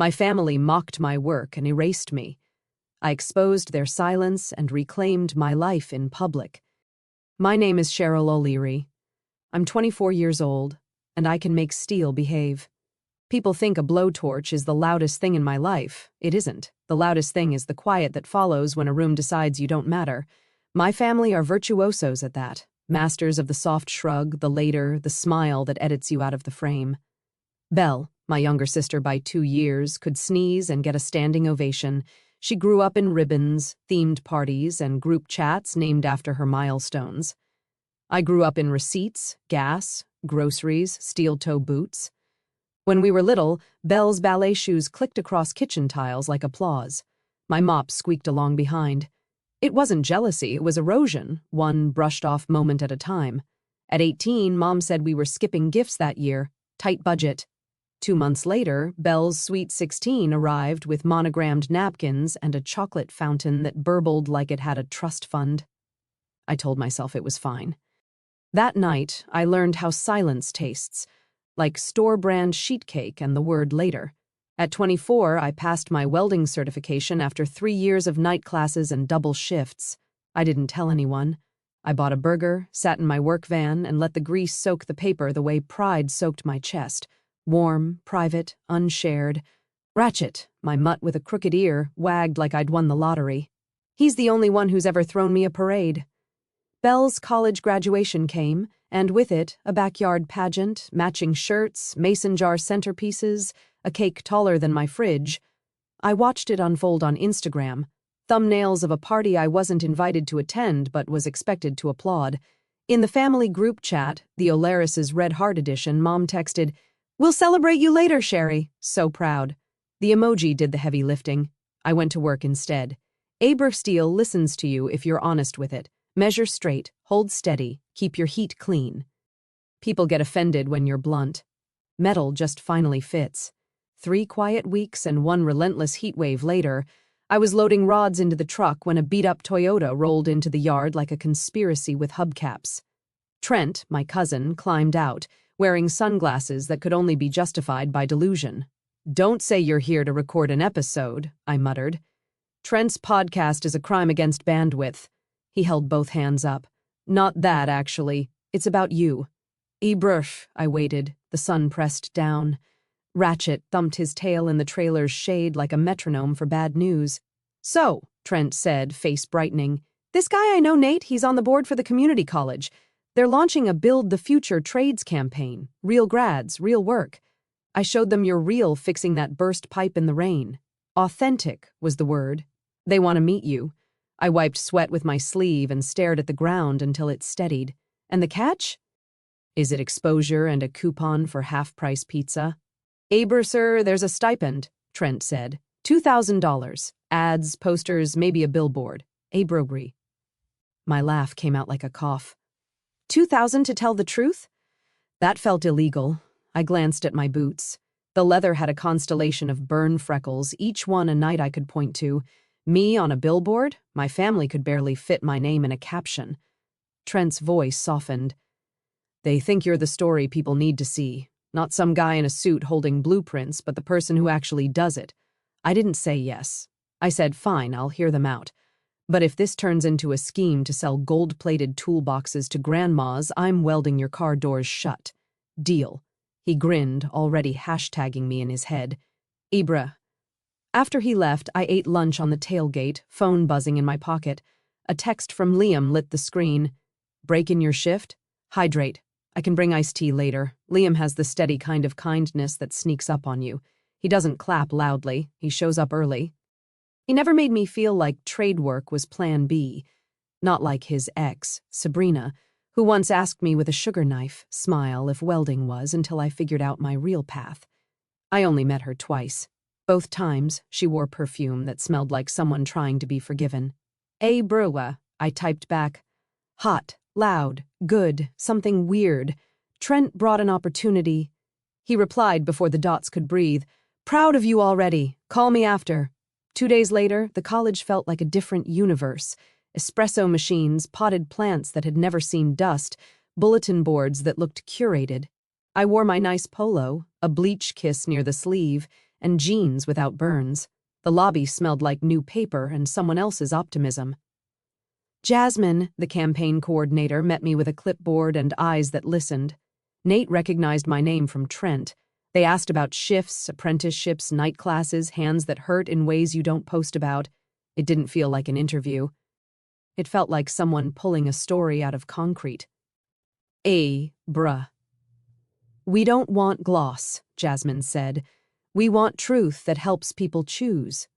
My family mocked my work and erased me. I exposed their silence and reclaimed my life in public. My name is Cheryl O'Leary. I'm 24 years old, and I can make steel behave. People think a blowtorch is the loudest thing in my life. It isn't. The loudest thing is the quiet that follows when a room decides you don't matter. My family are virtuosos at that, masters of the soft shrug, the later, the smile that edits you out of the frame. Belle, my younger sister by 2 years, could sneeze and get a standing ovation. She grew up in ribbons, themed parties, and group chats named after her milestones. I grew up in receipts, gas, groceries, steel-toe boots. When we were little, Belle's ballet shoes clicked across kitchen tiles like applause. My mop squeaked along behind. It wasn't jealousy, it was erosion, one brushed-off moment at a time. At 18, Mom said we were skipping gifts that year. Tight budget. 2 months later, Belle's Sweet 16 arrived with monogrammed napkins and a chocolate fountain that burbled like it had a trust fund. I told myself it was fine. That night, I learned how silence tastes, like store-brand sheet cake and the word later. At 24, I passed my welding certification after 3 years of night classes and double shifts. I didn't tell anyone. I bought a burger, sat in my work van, and let the grease soak the paper the way pride soaked my chest. Warm, private, unshared. Ratchet, my mutt with a crooked ear, wagged like I'd won the lottery. He's the only one who's ever thrown me a parade. Belle's college graduation came, and with it, a backyard pageant, matching shirts, mason jar centerpieces, a cake taller than my fridge. I watched it unfold on Instagram, thumbnails of a party I wasn't invited to attend but was expected to applaud. In the family group chat, the Olaris's Red Heart edition, Mom texted, "We'll celebrate you later, Sherry." So proud. The emoji did the heavy lifting. I went to work instead. Steel listens to you if you're honest with it. Measure straight, hold steady, keep your heat clean. People get offended when you're blunt. Metal just finally fits. 3 quiet weeks and 1 relentless heat wave later, I was loading rods into the truck when a beat-up Toyota rolled into the yard like a conspiracy with hubcaps. Trent, my cousin, climbed out, wearing sunglasses that could only be justified by delusion. "Don't say you're here to record an episode," I muttered. "Trent's podcast is a crime against bandwidth." He held both hands up. "Not that, actually. It's about you." "Brush," I waited, the sun pressed down. Ratchet thumped his tail in the trailer's shade like a metronome for bad news. "So," Trent said, face brightening, "this guy I know, Nate, he's on the board for the community college. They're launching a Build the Future trades campaign. Real grads, real work." I showed them your reel fixing that burst pipe in the rain. Authentic was the word. "They want to meet you." I wiped sweat with my sleeve and stared at the ground until it steadied. "And the catch?" "Is it exposure and a coupon for half-price pizza?" Sir, there's a stipend," Trent said. $2,000. Ads, posters, maybe a billboard. Brogri. My laugh came out like a cough. 2,000 to tell the truth? That felt illegal. I glanced at my boots. The leather had a constellation of burn freckles, each one a night I could point to. Me on a billboard? My family could barely fit my name in a caption. Trent's voice softened. "They think you're the story people need to see. Not some guy in a suit holding blueprints, but the person who actually does it." I didn't say yes. I said, "Fine, I'll hear them out. But if this turns into a scheme to sell gold-plated toolboxes to grandmas, I'm welding your car doors shut. Deal." He grinned, already hashtagging me in his head. "Ibra." After he left, I ate lunch on the tailgate, phone buzzing in my pocket. A text from Liam lit the screen. "Break in your shift? Hydrate. I can bring iced tea later." Liam has the steady kind of kindness that sneaks up on you. He doesn't clap loudly. He shows up early. He never made me feel like trade work was plan B. Not like his ex, Sabrina, who once asked me with a sugar knife smile if welding was until I figured out my real path. I only met her twice. Both times, she wore perfume that smelled like someone trying to be forgiven. Brewa, I typed back. Hot, loud, good, something weird. Trent brought an opportunity. He replied before the dots could breathe. "Proud of you already. Call me after." 2 days later, the college felt like a different universe. Espresso machines, potted plants that had never seen dust, bulletin boards that looked curated. I wore my nice polo, a bleach kiss near the sleeve, and jeans without burns. The lobby smelled like new paper and someone else's optimism. Jasmine, the campaign coordinator, met me with a clipboard and eyes that listened. Nate recognized my name from Trent. They asked about shifts, apprenticeships, night classes, hands that hurt in ways you don't post about. It didn't feel like an interview. It felt like someone pulling a story out of concrete. Bruh. We don't want gloss, Jasmine said. We want truth that helps people choose.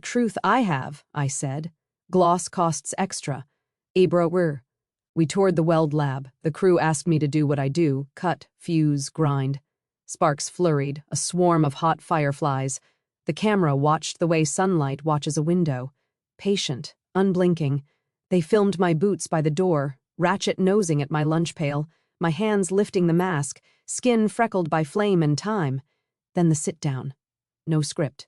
Truth I have, I said. Gloss costs extra. We toured the weld lab. The crew asked me to do what I do, cut, fuse, grind. Sparks flurried, a swarm of hot fireflies. The camera watched the way sunlight watches a window. Patient, unblinking. They filmed my boots by the door, Ratchet nosing at my lunch pail, my hands lifting the mask, skin freckled by flame and time. Then the sit-down. No script.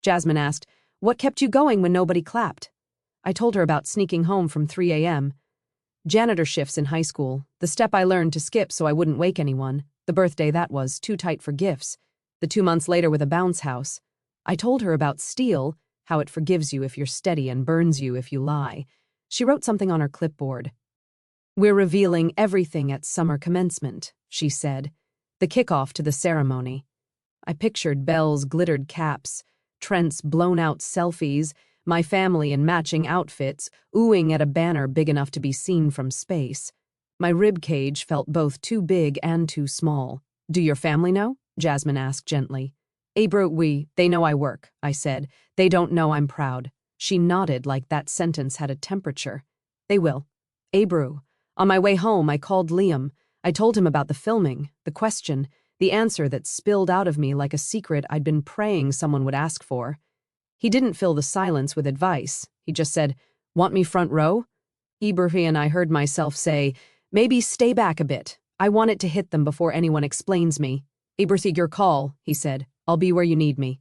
Jasmine asked, "What kept you going when nobody clapped?" I told her about sneaking home from 3 a.m. Janitor shifts in high school, the step I learned to skip so I wouldn't wake anyone. The birthday that was, too tight for gifts. The 2 months later with a bounce house. I told her about steel, how it forgives you if you're steady and burns you if you lie. She wrote something on her clipboard. "We're revealing everything at summer commencement," she said. The kickoff to the ceremony. I pictured Belle's glittered caps, Trent's blown-out selfies, my family in matching outfits, oohing at a banner big enough to be seen from space. My rib cage felt both too big and too small. "Do your family know?" Jasmine asked gently. They know I work," I said. "They don't know I'm proud." She nodded like that sentence had a temperature. "They will." On my way home, I called Liam. I told him about the filming, the question, the answer that spilled out of me like a secret I'd been praying someone would ask for. He didn't fill the silence with advice. He just said, "Want me front row?" And I heard myself say, "Maybe stay back a bit. I want it to hit them before anyone explains me." "Your call," he said. "I'll be where you need me."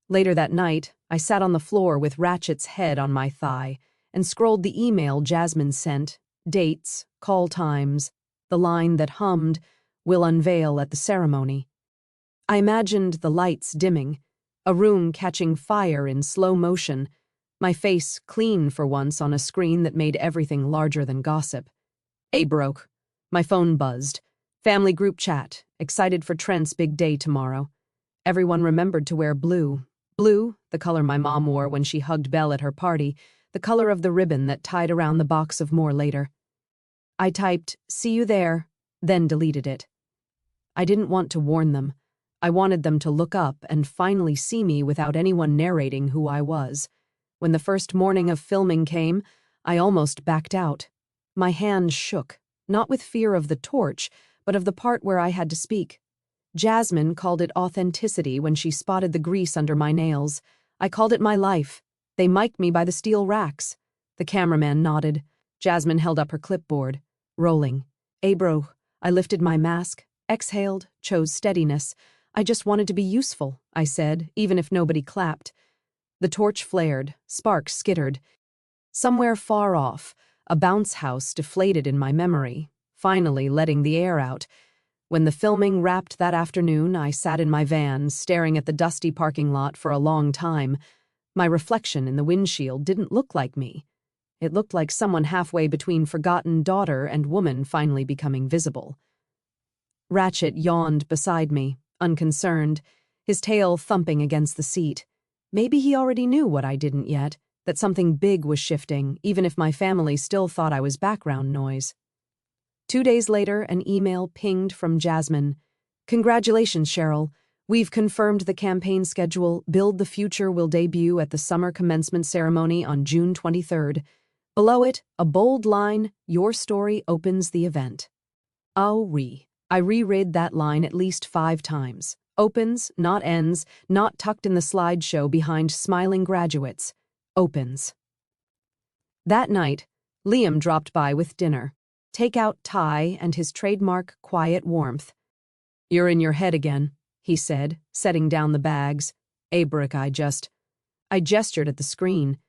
Later that night, I sat on the floor with Ratchet's head on my thigh and scrolled the email Jasmine sent, dates, call times, the line that hummed, "Will unveil at the ceremony." I imagined the lights dimming, a room catching fire in slow motion, my face clean for once on a screen that made everything larger than gossip. My phone buzzed. Family group chat, excited for Trent's big day tomorrow. Everyone remembered to wear blue. Blue, the color my mom wore when she hugged Belle at her party, the color of the ribbon that tied around the box of more later. I typed, "See you there," then deleted it. I didn't want to warn them. I wanted them to look up and finally see me without anyone narrating who I was. When the first morning of filming came, I almost backed out. My hands shook, not with fear of the torch, but of the part where I had to speak. Jasmine called it authenticity when she spotted the grease under my nails. I called it my life. They mic'd me by the steel racks. The cameraman nodded. Jasmine held up her clipboard. Rolling. I lifted my mask, exhaled, chose steadiness. "I just wanted to be useful," I said, even if nobody clapped. The torch flared, sparks skittered. Somewhere far off, a bounce house deflated in my memory, finally letting the air out. When the filming wrapped that afternoon, I sat in my van, staring at the dusty parking lot for a long time. My reflection in the windshield didn't look like me. It looked like someone halfway between forgotten daughter and woman finally becoming visible. Ratchet yawned beside me, unconcerned, his tail thumping against the seat. Maybe he already knew what I didn't yet, that something big was shifting, even if my family still thought I was background noise. 2 days later, an email pinged from Jasmine. "Congratulations, Cheryl. We've confirmed the campaign schedule. Build the Future will debut at the summer commencement ceremony on June 23rd. Below it, a bold line, your story opens the event." I reread that line at least 5 times. Opens, not ends, not tucked in the slideshow behind smiling graduates. Opens. That night, Liam dropped by with dinner. Take-out tie and his trademark quiet warmth. "You're in your head again," he said, setting down the bags. I gestured at the screen.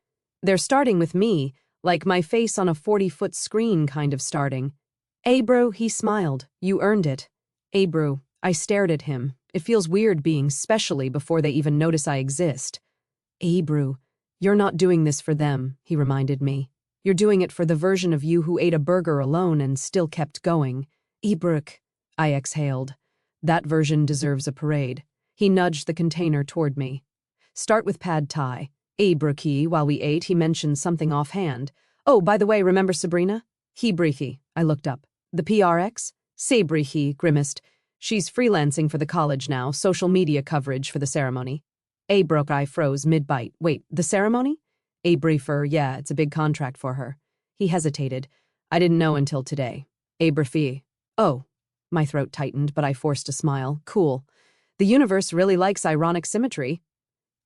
"They're starting with me, like my face on a 40-foot screen kind of starting." He smiled. "You earned it." I stared at him, It feels weird being specially before they even notice I exist. Abru, you're not doing this for them, he reminded me. You're doing it for the version of you who ate a burger alone and still kept going. Ibruk, I exhaled. That version deserves a parade. He nudged the container toward me. Start with pad thai. Abruki, while we ate, he mentioned something offhand. Oh, by the way, remember Sabrina? Hebrihi, I looked up. The PRX? Sabrihi grimaced. She's freelancing for the college now, social media coverage for the ceremony. Abruk, I froze mid-bite. Wait, the ceremony? Abrifer, yeah, it's a big contract for her. He hesitated. I didn't know until today. Abrifi. Oh. My throat tightened, but I forced a smile. Cool. The universe really likes ironic symmetry.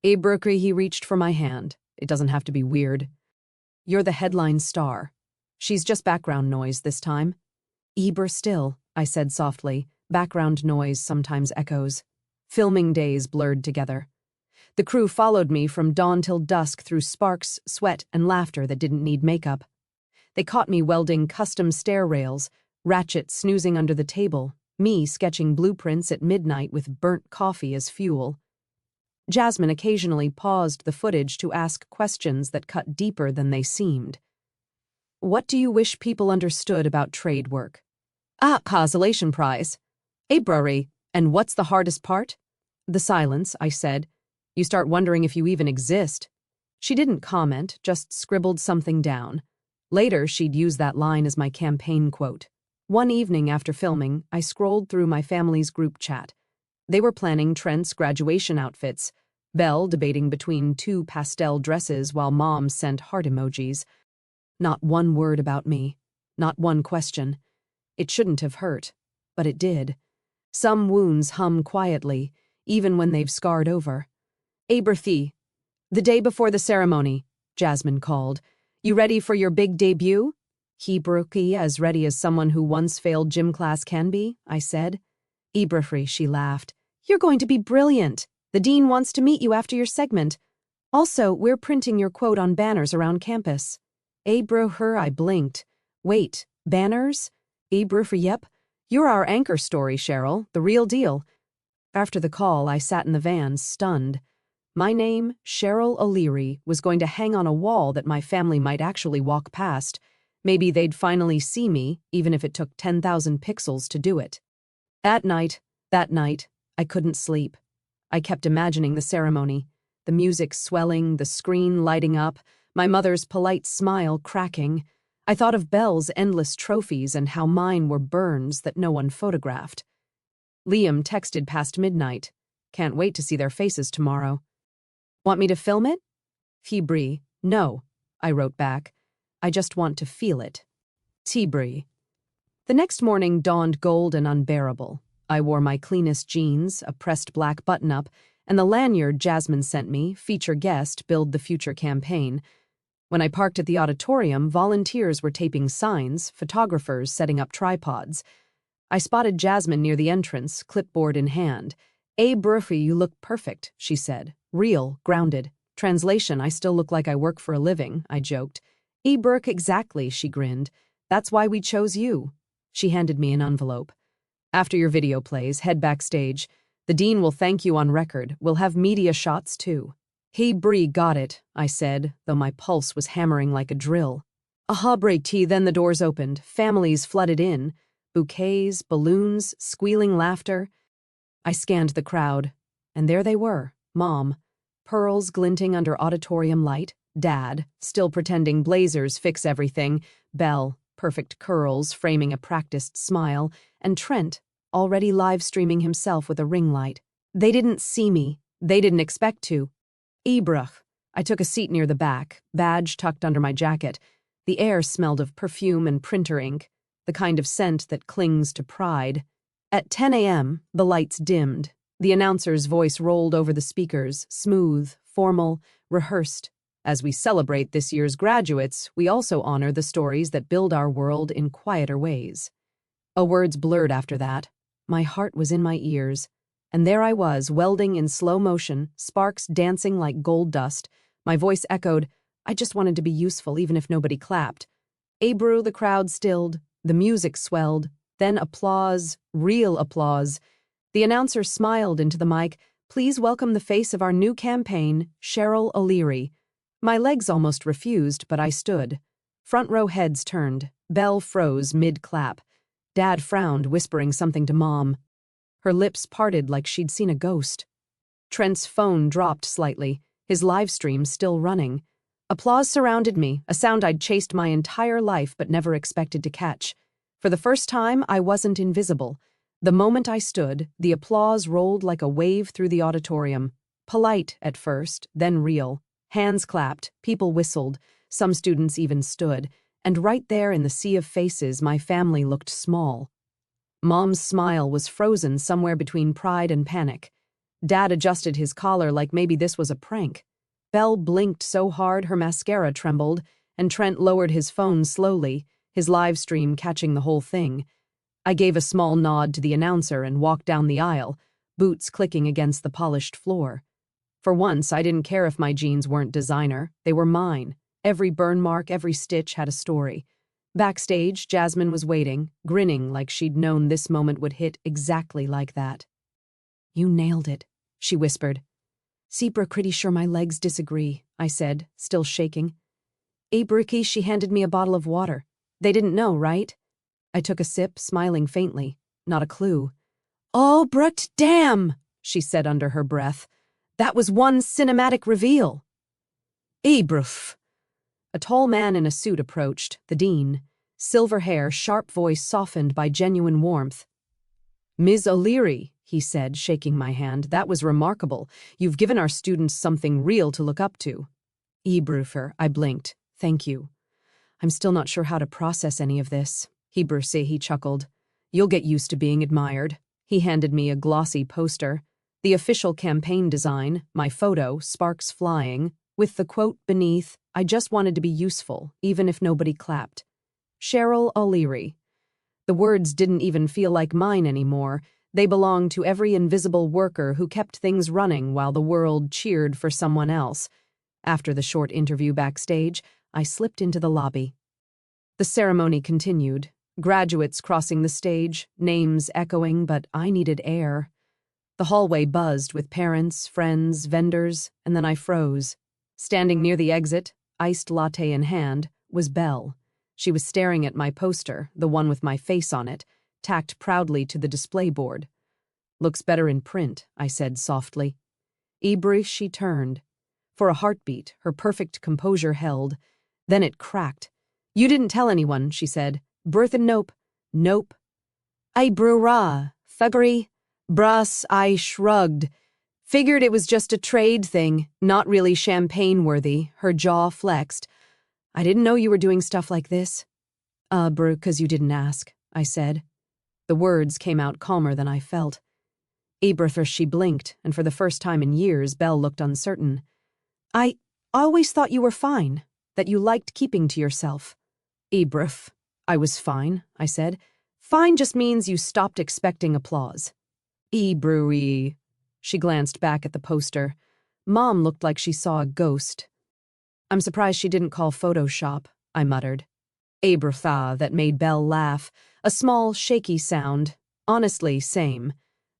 Abrukri, he reached for my hand. It doesn't have to be weird. You're the headline star. She's just background noise this time. Eber still, I said softly. Background noise sometimes echoes. Filming days blurred together. The crew followed me from dawn till dusk through sparks, sweat, and laughter that didn't need makeup. They caught me welding custom stair rails, Ratchet snoozing under the table, me sketching blueprints at midnight with burnt coffee as fuel. Jasmine occasionally paused the footage to ask questions that cut deeper than they seemed. What do you wish people understood about trade work? Consolation prize. Abrari, and what's the hardest part? The silence, I said. You start wondering if you even exist. She didn't comment, just scribbled something down. Later, she'd use that line as my campaign quote. One evening after filming, I scrolled through my family's group chat. They were planning Trent's graduation outfits, Belle debating between 2 pastel dresses while Mom sent heart emojis. Not one word about me, not one question. It shouldn't have hurt, but it did. Some wounds hum quietly, even when they've scarred over. Aberthi, the day before the ceremony, Jasmine called. You ready for your big debut? Hebruki, as ready as someone who once failed gym class can be, I said. Ibrahri, she laughed. You're going to be brilliant. The dean wants to meet you after your segment. Also, we're printing your quote on banners around campus. Abrahur, I blinked. Wait, banners? Abrahur, yep. You're our anchor story, Cheryl, the real deal. After the call, I sat in the van, stunned. My name, Cheryl O'Leary, was going to hang on a wall that my family might actually walk past. Maybe they'd finally see me, even if it took 10,000 pixels to do it. That night, I couldn't sleep. I kept imagining the ceremony, the music swelling, the screen lighting up, my mother's polite smile cracking. I thought of Belle's endless trophies and how mine were burns that no one photographed. Liam texted past midnight. Can't wait to see their faces tomorrow. Want me to film it? Fibri, no, I wrote back. I just want to feel it. Tibri. The next morning dawned gold and unbearable. I wore my cleanest jeans, a pressed black button-up, and the lanyard Jasmine sent me, feature guest, build the future campaign. When I parked at the auditorium, volunteers were taping signs, photographers setting up tripods. I spotted Jasmine near the entrance, clipboard in hand. Brufy, you look perfect, she said. Real, grounded. Translation, I still look like I work for a living, I joked. Burke, exactly, she grinned. That's why we chose you. She handed me an envelope. After your video plays, head backstage. The dean will thank you on record. We'll have media shots, too. Hey, Bree, got it, I said, though my pulse was hammering like a drill. Aha, break tea, then the doors opened. Families flooded in. Bouquets, balloons, squealing laughter. I scanned the crowd, and there they were, Mom. Pearls glinting under auditorium light. Dad, still pretending blazers fix everything. Belle, perfect curls framing a practiced smile. And Trent, already live-streaming himself with a ring light. They didn't see me. They didn't expect to. Ibrach. I took a seat near the back, badge tucked under my jacket. The air smelled of perfume and printer ink, the kind of scent that clings to pride. At 10 a.m., the lights dimmed. The announcer's voice rolled over the speakers, smooth, formal, rehearsed. As we celebrate this year's graduates, we also honor the stories that build our world in quieter ways. Words blurred after that. My heart was in my ears. And there I was, welding in slow motion, sparks dancing like gold dust. My voice echoed, I just wanted to be useful even if nobody clapped. Abru, the crowd stilled, the music swelled, then applause, real applause. The announcer smiled into the mic. "Please welcome the face of our new campaign, Cheryl O'Leary." My legs almost refused, but I stood. Front row heads turned. Belle froze mid-clap. Dad frowned, whispering something to Mom. Her lips parted like she'd seen a ghost. Trent's phone dropped slightly, his live stream still running. Applause surrounded me, a sound I'd chased my entire life but never expected to catch. For the first time, I wasn't invisible. The moment I stood, the applause rolled like a wave through the auditorium. Polite at first, then real. Hands clapped, people whistled, some students even stood, and right there in the sea of faces, my family looked small. Mom's smile was frozen somewhere between pride and panic. Dad adjusted his collar like maybe this was a prank. Belle blinked so hard her mascara trembled, and Trent lowered his phone slowly, his live stream catching the whole thing. I gave a small nod to the announcer and walked down the aisle, boots clicking against the polished floor. For once, I didn't care if my jeans weren't designer. They were mine. Every burn mark, every stitch had a story. Backstage, Jasmine was waiting, grinning like she'd known this moment would hit exactly like that. "You nailed it," she whispered. "Seabra, pretty sure my legs disagree," I said, still shaking. "Abriki," she handed me a bottle of water. "They didn't know, right?" I took a sip, smiling faintly. Not a clue. "Oh, brut damn," she said under her breath. "That was one cinematic reveal." "Abruf." A tall man in a suit approached, the dean. Silver hair, sharp voice softened by genuine warmth. "Ms. O'Leary," he said, shaking my hand, "that was remarkable. You've given our students something real to look up to." "Ebrufer," I blinked. "Thank you. I'm still not sure how to process any of this." He chuckled. "You'll get used to being admired." He handed me a glossy poster. The official campaign design, my photo, sparks flying, with the quote beneath, "I just wanted to be useful, even if nobody clapped." Cheryl O'Leary. The words didn't even feel like mine anymore. They belonged to every invisible worker who kept things running while the world cheered for someone else. After the short interview backstage, I slipped into the lobby. The ceremony continued. Graduates crossing the stage, names echoing, but I needed air. The hallway buzzed with parents, friends, vendors, and then I froze. Standing near the exit, iced latte in hand, was Belle. She was staring at my poster, the one with my face on it, tacked proudly to the display board. "Looks better in print," I said softly. Ebrish, she turned. For a heartbeat, her perfect composure held. Then it cracked. "You didn't tell anyone," she said. "Bertha, nope." "Nope." "I brura, thuggery." "Brus," I shrugged. Figured it was just a trade thing, not really champagne-worthy. Her jaw flexed. "I didn't know you were doing stuff like this." Bru, 'cause you didn't ask," I said. The words came out calmer than I felt. Ebertha, she blinked, and for the first time in years, Belle looked uncertain. I always thought you were fine, that you liked keeping to yourself." "Ebrif." "I was fine," I said. "Fine just means you stopped expecting applause." "Ebrewy." She glanced back at the poster. Mom looked like she saw a ghost. "I'm surprised she didn't call Photoshop," I muttered. Abertha, that made Belle laugh, a small, shaky sound. Honestly, same.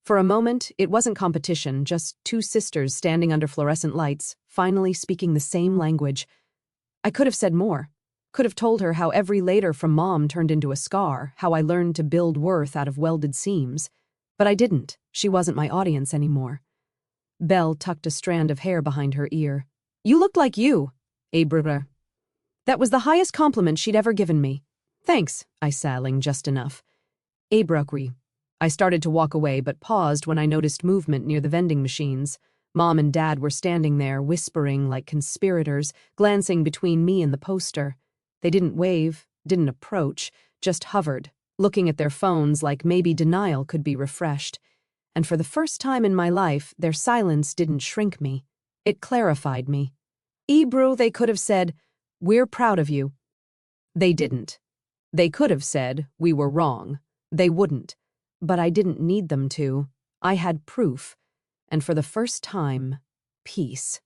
For a moment, it wasn't competition, just two sisters standing under fluorescent lights, finally speaking the same language. I could have said more. Could have told her how every later from Mom turned into a scar, how I learned to build worth out of welded seams. But I didn't. She wasn't my audience anymore. Belle tucked a strand of hair behind her ear. "You looked like you, Abraham." That was the highest compliment she'd ever given me. "Thanks," I salling just enough. Abraham. I started to walk away but paused when I noticed movement near the vending machines. Mom and Dad were standing there, whispering like conspirators, glancing between me and the poster. They didn't wave, didn't approach, just hovered, looking at their phones like maybe denial could be refreshed. And for the first time in my life, their silence didn't shrink me. It clarified me. "Ebru," they could have said, "We're proud of you." They didn't. They could have said, "We were wrong." They wouldn't. But I didn't need them to. I had proof. And for the first time, peace.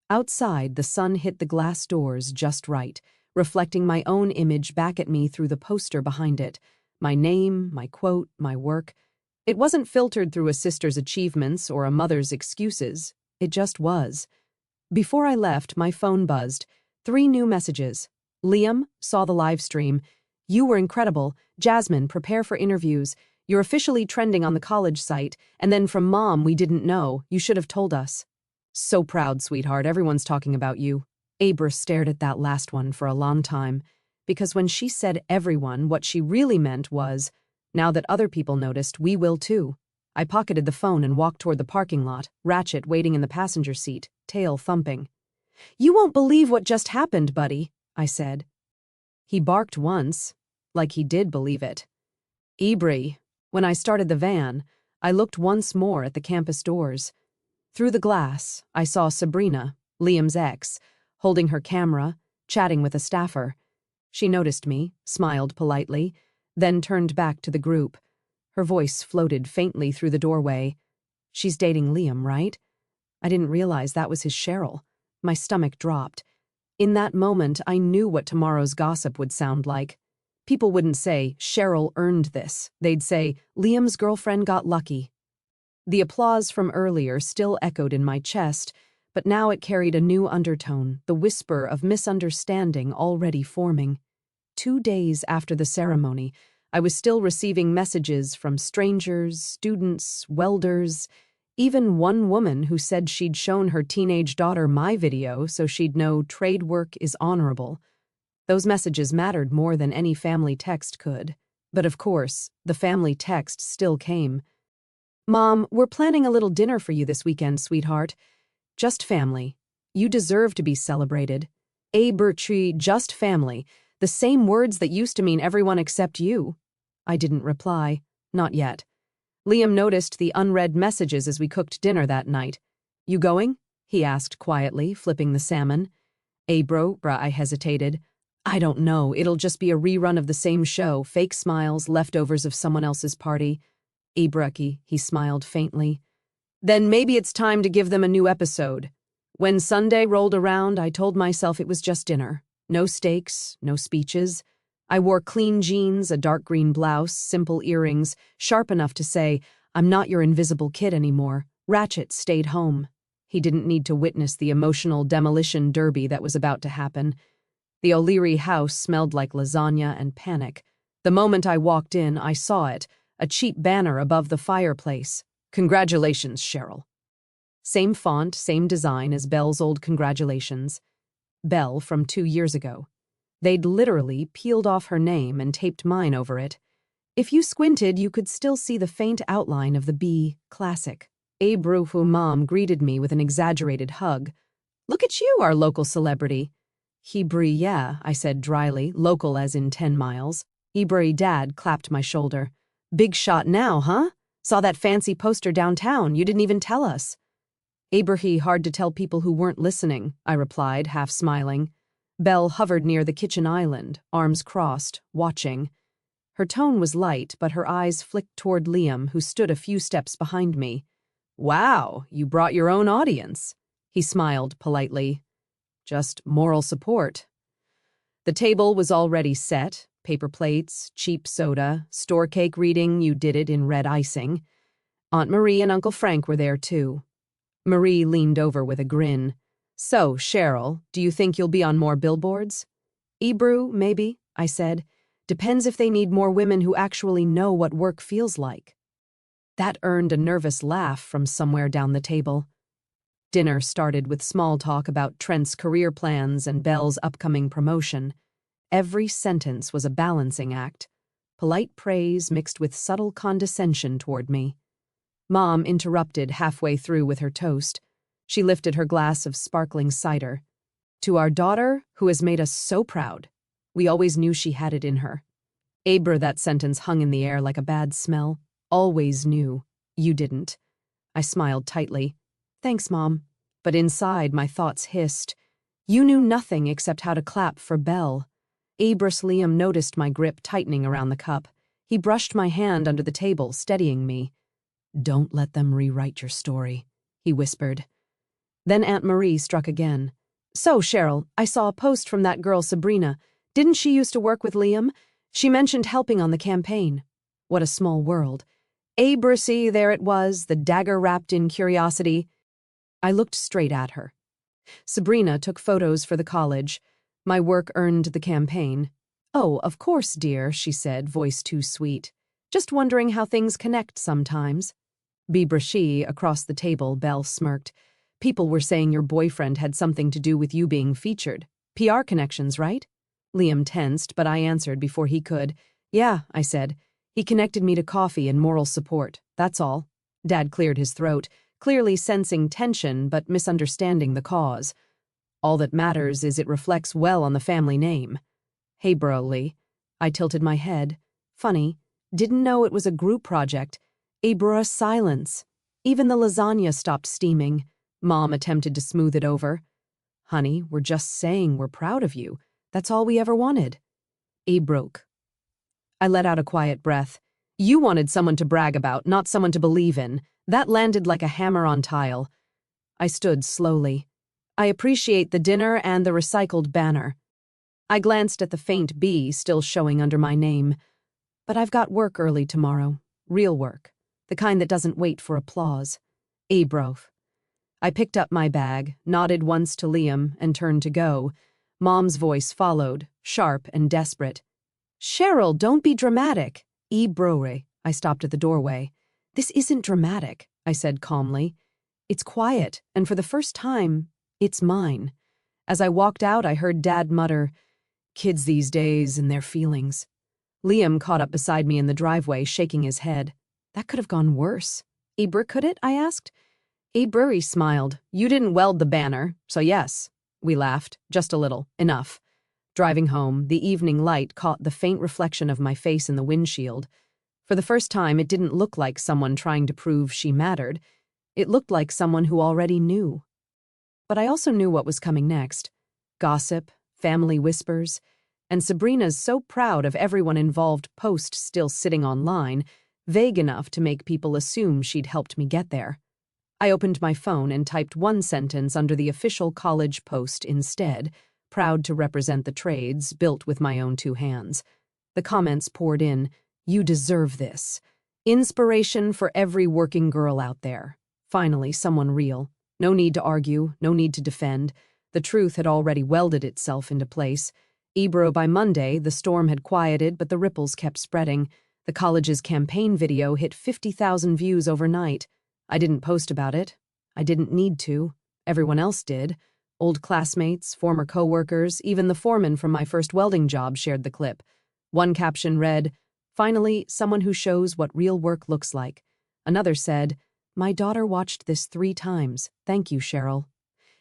Outside, the sun hit the glass doors just right, reflecting my own image back at me through the poster behind it. My name, my quote, my work. It wasn't filtered through a sister's achievements or a mother's excuses. It just was. Before I left, my phone buzzed. 3 new messages. Liam, saw the live stream. You were incredible. Jasmine, prepare for interviews. You're officially trending on the college site. And then from Mom, we didn't know. You should have told us. So proud, sweetheart. Everyone's talking about you. Abra stared at that last one for a long time, because when she said everyone, what she really meant was, now that other people noticed, we will too. I pocketed the phone and walked toward the parking lot, Ratchet waiting in the passenger seat, tail thumping. You won't believe what just happened, buddy, I said. He barked once, like he did believe it. Ibri. When I started the van, I looked once more at the campus doors. Through the glass, I saw Sabrina, Liam's ex, holding her camera, chatting with a staffer. She noticed me, smiled politely, then turned back to the group. Her voice floated faintly through the doorway. She's dating Liam, right? I didn't realize that was his Cheryl. My stomach dropped. In that moment, I knew what tomorrow's gossip would sound like. People wouldn't say, Cheryl earned this. They'd say, Liam's girlfriend got lucky. The applause from earlier still echoed in my chest, but now it carried a new undertone, the whisper of misunderstanding already forming. 2 days after the ceremony, I was still receiving messages from strangers, students, welders, even one woman who said she'd shown her teenage daughter my video so she'd know trade work is honorable. Those messages mattered more than any family text could. But of course, the family text still came. Mom, we're planning a little dinner for you this weekend, sweetheart. Just family. You deserve to be celebrated. Bertree, just family. The same words that used to mean everyone except you. I didn't reply. Not yet. Liam noticed the unread messages as we cooked dinner that night. You going? He asked quietly, flipping the salmon. I hesitated. I don't know. It'll just be a rerun of the same show, fake smiles, leftovers of someone else's party. Ibraki, he smiled faintly. Then maybe it's time to give them a new episode. When Sunday rolled around, I told myself it was just dinner. No stakes, no speeches. I wore clean jeans, a dark green blouse, simple earrings, sharp enough to say, I'm not your invisible kid anymore. Ratchet stayed home. He didn't need to witness the emotional demolition derby that was about to happen. The O'Leary house smelled like lasagna and panic. The moment I walked in, I saw it, a cheap banner above the fireplace. Congratulations, Cheryl. Same font, same design as Belle's old congratulations. Belle from 2 years ago. They'd literally peeled off her name and taped mine over it. If you squinted, you could still see the faint outline of the B classic. Abrufu Mom greeted me with an exaggerated hug. Look at you, our local celebrity. Hebrew, yeah, I said dryly, local as in 10 miles. Hebrew Dad clapped my shoulder. Big shot now, huh? Saw that fancy poster downtown, you didn't even tell us. Abrahi, hard to tell people who weren't listening, I replied, half smiling. Belle hovered near the kitchen island, arms crossed, watching. Her tone was light, but her eyes flicked toward Liam, who stood a few steps behind me. Wow, you brought your own audience. He smiled politely. Just moral support. The table was already set, paper plates, cheap soda, store cake reading you did it in red icing. Aunt Marie and Uncle Frank were there too. Marie leaned over with a grin. So, Cheryl, do you think you'll be on more billboards? Ebru, maybe, I said. Depends if they need more women who actually know what work feels like. That earned a nervous laugh from somewhere down the table. Dinner started with small talk about Trent's career plans and Belle's upcoming promotion. Every sentence was a balancing act, polite praise mixed with subtle condescension toward me. Mom interrupted halfway through with her toast. She lifted her glass of sparkling cider. To our daughter, who has made us so proud. We always knew she had it in her. Abra, that sentence hung in the air like a bad smell. Always knew. You didn't. I smiled tightly. Thanks, Mom. But inside, my thoughts hissed. You knew nothing except how to clap for Belle. Abras Liam noticed my grip tightening around the cup. He brushed my hand under the table, steadying me. Don't let them rewrite your story, he whispered. Then Aunt Marie struck again. So, Cheryl, I saw a post from that girl Sabrina. Didn't she used to work with Liam? She mentioned helping on the campaign. What a small world. Abrasy, there it was, the dagger wrapped in curiosity. I looked straight at her. Sabrina took photos for the college. My work earned the campaign. Oh, of course, dear, she said, voice too sweet. Just wondering how things connect sometimes. Bebrashee, across the table, Belle smirked. People were saying your boyfriend had something to do with you being featured. PR connections, right? Liam tensed, but I answered before he could. Yeah, I said. He connected me to coffee and moral support, that's all. Dad cleared his throat, clearly sensing tension but misunderstanding the cause. All that matters is it reflects well on the family name. Hey, Broly. I tilted my head. Funny. Didn't know it was a group project. Abra silence. Even the lasagna stopped steaming. Mom attempted to smooth it over. Honey, we're just saying we're proud of you. That's all we ever wanted. Broke. I let out a quiet breath. You wanted someone to brag about, not someone to believe in. That landed like a hammer on tile. I stood slowly. I appreciate the dinner and the recycled banner. I glanced at the faint B still showing under my name. But I've got work early tomorrow. Real work. The kind that doesn't wait for applause. Abrove. I picked up my bag, nodded once to Liam, and turned to go. Mom's voice followed, sharp and desperate. Cheryl, don't be dramatic. Broe. I stopped at the doorway. This isn't dramatic, I said calmly. It's quiet, and for the first time, it's mine. As I walked out, I heard Dad mutter, kids these days and their feelings. Liam caught up beside me in the driveway, shaking his head. That could have gone worse. Could it? I asked. Burry smiled. You didn't weld the banner, so yes. We laughed, just a little, enough. Driving home, the evening light caught the faint reflection of my face in the windshield. For the first time, it didn't look like someone trying to prove she mattered. It looked like someone who already knew. But I also knew what was coming next. Gossip, family whispers, and Sabrina's so proud of everyone involved post still sitting online, vague enough to make people assume she'd helped me get there. I opened my phone and typed one sentence under the official college post instead, proud to represent the trades built with my own two hands. The comments poured in, you deserve this. Inspiration for every working girl out there. Finally, someone real. No need to argue, no need to defend. The truth had already welded itself into place. By Monday, the storm had quieted, but the ripples kept spreading. The college's campaign video hit 50,000 views overnight. I didn't post about it. I didn't need to. Everyone else did. Old classmates, former coworkers, even the foreman from my first welding job shared the clip. One caption read, finally, someone who shows what real work looks like. Another said, my daughter watched this 3 times. Thank you, Cheryl.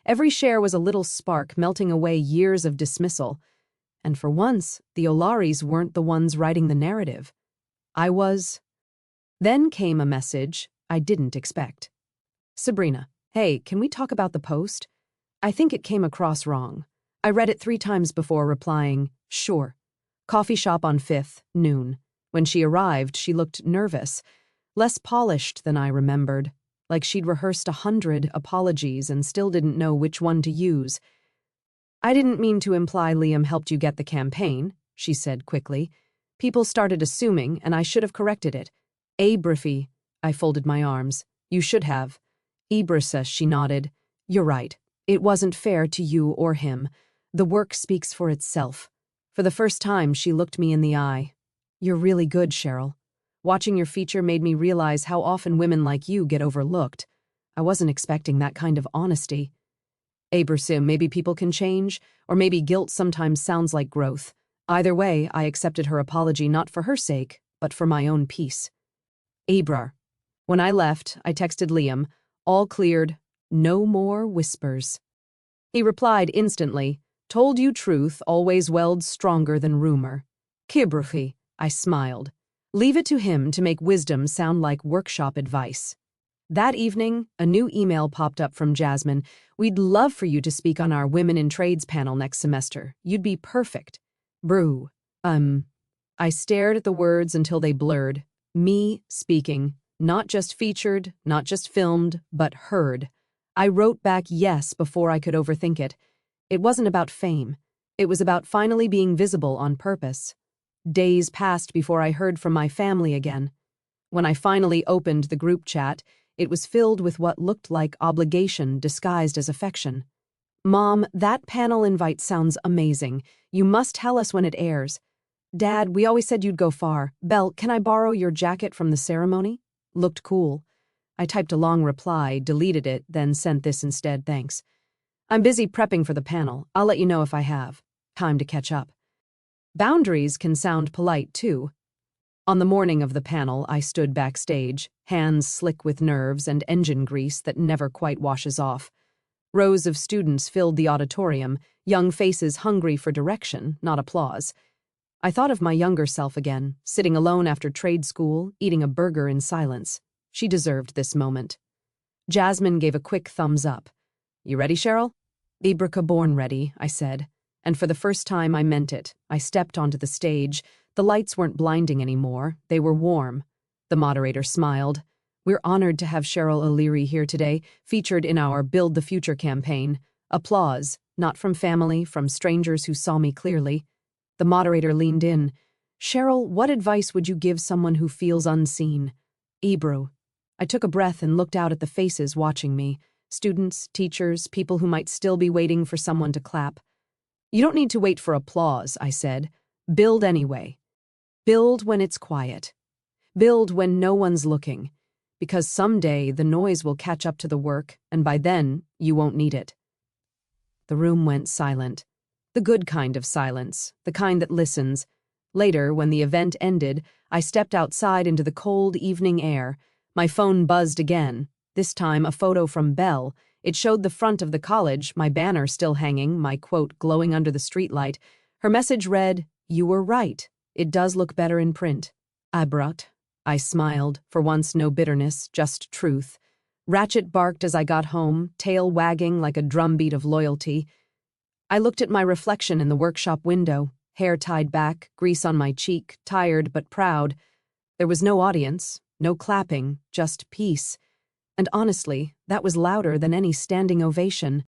Every share was a little spark melting away years of dismissal. And for once, the Olaris weren't the ones writing the narrative. I was. Then came a message I didn't expect. Sabrina, hey, can we talk about the post? I think it came across wrong. I read it 3 times before replying, sure. Coffee shop on 5th, noon. When she arrived, she looked nervous, less polished than I remembered, like she'd rehearsed 100 apologies and still didn't know which one to use. I didn't mean to imply Liam helped you get the campaign, she said quickly. People started assuming, and I should have corrected it. Briffy. I folded my arms. You should have. Ibrisa, she nodded. You're right. It wasn't fair to you or him. The work speaks for itself. For the first time, she looked me in the eye. You're really good, Cheryl. Watching your feature made me realize how often women like you get overlooked. I wasn't expecting that kind of honesty. Abersim, maybe people can change, or maybe guilt sometimes sounds like growth. Either way, I accepted her apology not for her sake, but for my own peace. Abrar. When I left, I texted Liam, all cleared, no more whispers. He replied instantly, told you truth always welds stronger than rumor. Kibrufi, I smiled. Leave it to him to make wisdom sound like workshop advice. That evening, a new email popped up from Jasmine. We'd love for you to speak on our Women in Trades panel next semester. You'd be perfect. Brew. I stared at the words until they blurred. Me speaking. Not just featured, not just filmed, but heard. I wrote back yes before I could overthink it. It wasn't about fame. It was about finally being visible on purpose. Days passed before I heard from my family again. When I finally opened the group chat, it was filled with what looked like obligation disguised as affection. "Mom, that panel invite sounds amazing. You must tell us when it airs. Dad, we always said you'd go far. Belle, can I borrow your jacket from the ceremony? Looked cool." I typed a long reply, deleted it, then sent this instead, thanks. "I'm busy prepping for the panel. I'll let you know if I have time to catch up." Boundaries can sound polite, too. On the morning of the panel, I stood backstage, hands slick with nerves and engine grease that never quite washes off. Rows of students filled the auditorium, young faces hungry for direction, not applause. I thought of my younger self again, sitting alone after trade school, eating a burger in silence. She deserved this moment. Jasmine gave a quick thumbs up. "You ready, Cheryl?" "Ibrika born ready," I said. And for the first time I meant it. I stepped onto the stage. The lights weren't blinding anymore. They were warm. The moderator smiled. "We're honored to have Cheryl O'Leary here today, featured in our Build the Future campaign." Applause, not from family, from strangers who saw me clearly. The moderator leaned in. "Cheryl, what advice would you give someone who feels unseen?" "Ebru." I took a breath and looked out at the faces watching me. Students, teachers, people who might still be waiting for someone to clap. "You don't need to wait for applause," I said. "Build anyway. Build when it's quiet. Build when no one's looking. Because someday the noise will catch up to the work, and by then you won't need it." The room went silent. The good kind of silence, the kind that listens. Later, when the event ended, I stepped outside into the cold evening air. My phone buzzed again, this time a photo from Belle. It showed the front of the college, my banner still hanging, my quote glowing under the streetlight. Her message read, "You were right. It does look better in print." "Abrat." I smiled, for once no bitterness, just truth. Ratchet barked as I got home, tail wagging like a drumbeat of loyalty. I looked at my reflection in the workshop window, hair tied back, grease on my cheek, tired but proud. There was no audience, no clapping, just peace. And honestly, that was louder than any standing ovation.